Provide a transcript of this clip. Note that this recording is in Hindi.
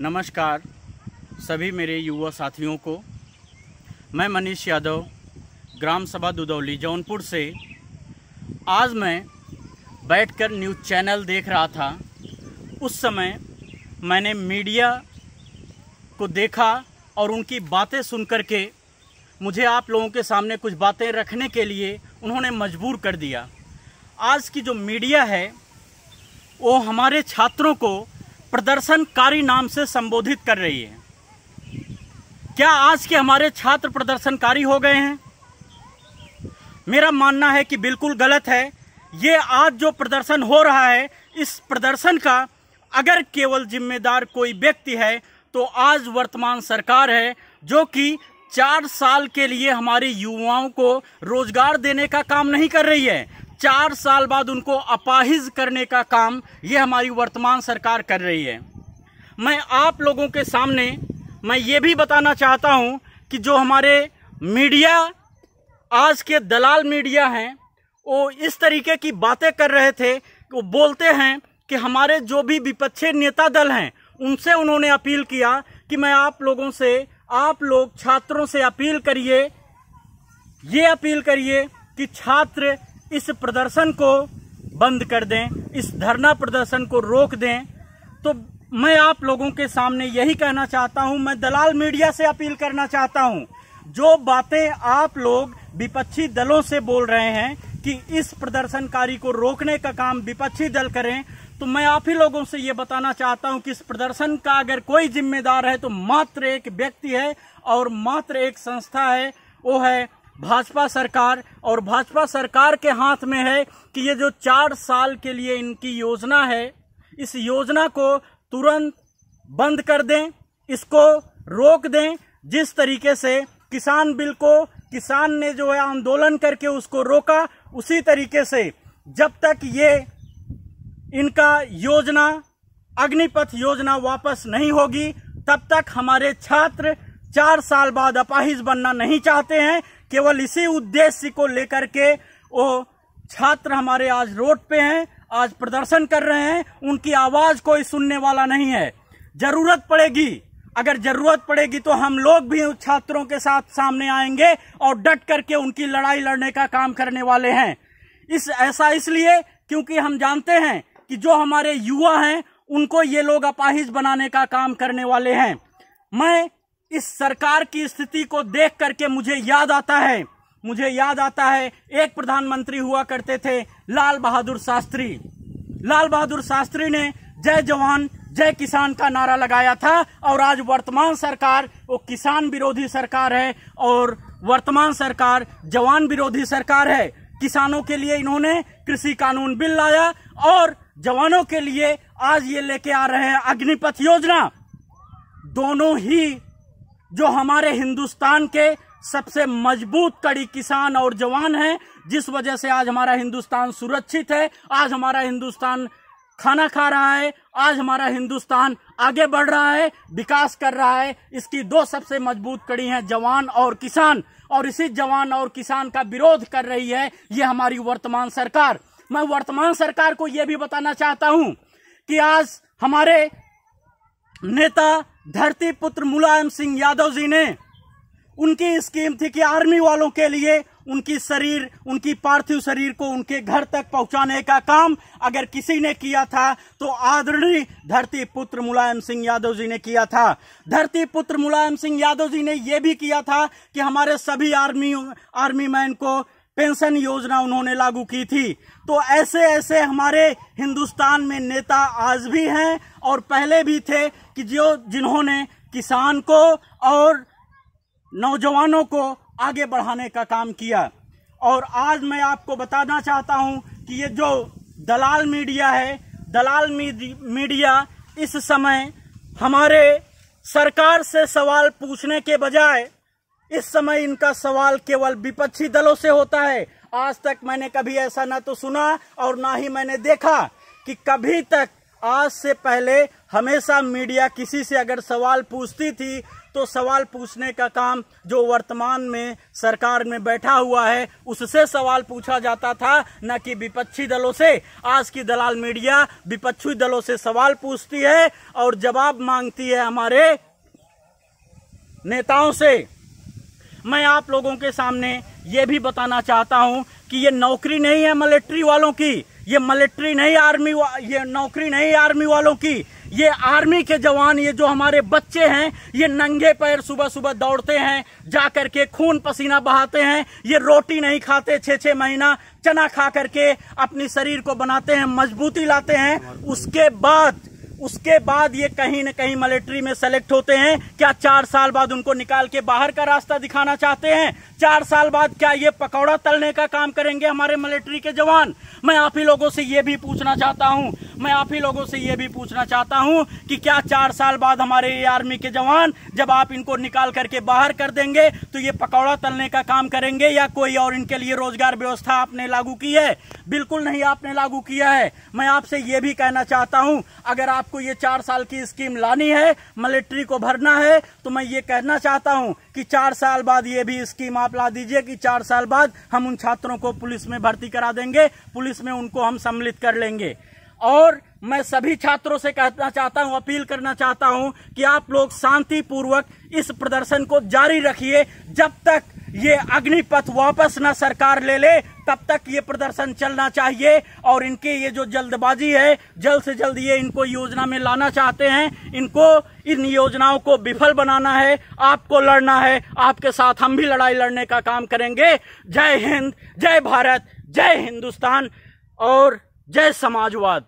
नमस्कार सभी मेरे युवा साथियों को। मैं मनीष यादव, ग्राम सभा दुदौली जौनपुर से। आज मैं बैठकर न्यूज़ चैनल देख रहा था। उस समय मैंने मीडिया को देखा और उनकी बातें सुन कर के मुझे आप लोगों के सामने कुछ बातें रखने के लिए उन्होंने मजबूर कर दिया। आज की जो मीडिया है वो हमारे छात्रों को प्रदर्शनकारी नाम से संबोधित कर रही है। क्या आज के हमारे छात्र प्रदर्शनकारी हो गए हैं? मेरा मानना है कि बिल्कुल गलत है। ये आज जो प्रदर्शन हो रहा है, इस प्रदर्शन का अगर केवल जिम्मेदार कोई व्यक्ति है तो आज वर्तमान सरकार है, जो कि 4 साल के लिए हमारे युवाओं को रोजगार देने का काम नहीं कर रही है। 4 साल बाद उनको अपाहिज करने का काम ये हमारी वर्तमान सरकार कर रही है। मैं आप लोगों के सामने मैं ये भी बताना चाहता हूँ कि जो हमारे मीडिया, आज के दलाल मीडिया हैं, वो इस तरीके की बातें कर रहे थे। वो बोलते हैं कि हमारे जो भी विपक्षी नेता दल हैं उनसे उन्होंने अपील किया कि मैं आप लोगों से, आप लोग छात्रों से अपील करिए, ये अपील करिए कि छात्र इस प्रदर्शन को बंद कर दें, इस धरना प्रदर्शन को रोक दें। तो मैं आप लोगों के सामने यही कहना चाहता हूं, मैं दलाल मीडिया से अपील करना चाहता हूं। जो बातें आप लोग विपक्षी दलों से बोल रहे हैं कि इस प्रदर्शनकारी को रोकने का काम विपक्षी दल करें, तो मैं आप ही लोगों से ये बताना चाहता हूं कि इस प्रदर्शन का अगर कोई जिम्मेदार है तो मात्र एक व्यक्ति है और मात्र एक संस्था है, वो है भाजपा सरकार। और भाजपा सरकार के हाथ में है कि ये जो 4 साल के लिए इनकी योजना है, इस योजना को तुरंत बंद कर दें, इसको रोक दें। जिस तरीके से किसान बिल को किसान ने जो है आंदोलन करके उसको रोका, उसी तरीके से जब तक ये इनका योजना, अग्निपथ योजना वापस नहीं होगी, तब तक हमारे छात्र 4 साल बाद अपाहिज बनना नहीं चाहते हैं। केवल इसी उद्देश्य को लेकर के वो छात्र हमारे आज रोड पे हैं, आज प्रदर्शन कर रहे हैं। उनकी आवाज कोई सुनने वाला नहीं है। जरूरत पड़ेगी, अगर जरूरत पड़ेगी तो हम लोग भी उन छात्रों के साथ सामने आएंगे और डट करके उनकी लड़ाई लड़ने का काम करने वाले हैं। ऐसा इसलिए क्योंकि हम जानते हैं कि जो हमारे युवा हैं उनको ये लोग अपाहिज बनाने का काम करने वाले हैं। मैं इस सरकार की स्थिति को देख करके मुझे याद आता है एक प्रधानमंत्री हुआ करते थे, लाल बहादुर शास्त्री। लाल बहादुर शास्त्री ने जय जवान जय किसान का नारा लगाया था और आज वर्तमान सरकार वो किसान विरोधी सरकार है और वर्तमान सरकार जवान विरोधी सरकार है। किसानों के लिए इन्होंने कृषि कानून बिल लाया और जवानों के लिए आज ये लेके आ रहे हैं अग्निपथ योजना। दोनों ही जो हमारे हिंदुस्तान के सबसे मजबूत कड़ी किसान और जवान हैं, जिस वजह से आज हमारा हिंदुस्तान सुरक्षित है, आज हमारा हिंदुस्तान खाना खा रहा है, आज हमारा हिंदुस्तान आगे बढ़ रहा है, विकास कर रहा है। इसकी 2 सबसे मजबूत कड़ी हैं, जवान और किसान। और इसी जवान और किसान का विरोध कर रही है ये हमारी वर्तमान सरकार। मैं वर्तमान सरकार को यह भी बताना चाहता हूं कि आज हमारे नेता धरती पुत्र मुलायम सिंह यादव जी ने, उनकी स्कीम थी कि आर्मी वालों के लिए उनकी पार्थिव शरीर को उनके घर तक पहुंचाने का काम अगर किसी ने किया था तो आदरणीय धरती पुत्र मुलायम सिंह यादव जी ने किया था। धरती पुत्र मुलायम सिंह यादव जी ने यह भी किया था कि हमारे सभी आर्मी मैन को पेंशन योजना उन्होंने लागू की थी। तो ऐसे हमारे हिंदुस्तान में नेता आज भी हैं और पहले भी थे कि जिन्होंने किसान को और नौजवानों को आगे बढ़ाने का काम किया। और आज मैं आपको बताना चाहता हूं कि ये जो दलाल मीडिया है, दलाल मीडिया इस समय हमारे सरकार से सवाल पूछने के बजाय इस समय इनका सवाल केवल विपक्षी दलों से होता है। आज तक मैंने कभी ऐसा ना तो सुना और ना ही मैंने देखा कि कभी तक आज से पहले हमेशा मीडिया किसी से अगर सवाल पूछती थी तो सवाल पूछने का काम जो वर्तमान में सरकार में बैठा हुआ है उससे सवाल पूछा जाता था, न कि विपक्षी दलों से। आज की दलाल मीडिया विपक्षी दलों से सवाल पूछती है और जवाब मांगती है हमारे नेताओं से। मैं आप लोगों के सामने ये भी बताना चाहता हूं कि ये नौकरी नहीं है मिलिट्री वालों की, ये मिलिट्री नहीं ये नौकरी नहीं आर्मी वालों की। ये आर्मी के जवान, ये जो हमारे बच्चे हैं, ये नंगे पैर सुबह सुबह दौड़ते हैं, जा करके खून पसीना बहाते हैं। ये रोटी नहीं खाते, 6-6 महीना चना खा करके अपनी शरीर को बनाते हैं, मजबूती लाते हैं। उसके बाद ये कहीं न कहीं मिलिट्री में सेलेक्ट होते हैं। क्या 4 साल बाद उनको निकाल के बाहर का रास्ता दिखाना चाहते हैं? 4 साल बाद क्या ये पकौड़ा तलने का काम करेंगे हमारे मिलिट्री के जवान? मैं आप ही लोगों से ये भी पूछना चाहता हूं कि क्या 4 साल बाद हमारे ये आर्मी के जवान, जब आप इनको निकाल करके बाहर कर देंगे तो ये पकौड़ा तलने का काम करेंगे या कोई और इनके लिए रोजगार व्यवस्था आपने लागू की है? बिल्कुल नहीं आपने लागू किया है। मैं आपसे ये भी कहना चाहता हूं, अगर आपको ये 4 साल की स्कीम लानी है, मिलिट्री को भरना है, तो मैं ये कहना चाहता हूं कि 4 साल बाद ये भी स्कीम आप ला दीजिए कि 4 साल बाद हम उन छात्रों को पुलिस में भर्ती करा देंगे, पुलिस में उनको हम सम्मिलित कर लेंगे। और मैं सभी छात्रों से कहना चाहता हूं, अपील करना चाहता हूं कि आप लोग शांतिपूर्वक इस प्रदर्शन को जारी रखिए। जब तक ये अग्निपथ वापस ना सरकार ले ले तब तक ये प्रदर्शन चलना चाहिए। और इनके ये जो जल्दबाजी है, जल्द से जल्द ये इनको योजना में लाना चाहते हैं, इनको इन योजनाओं को विफल बनाना है। आपको लड़ना है, आपके साथ हम भी लड़ाई लड़ने का काम करेंगे। जय हिंद, जय भारत, जय हिंदुस्तान और जय समाजवाद।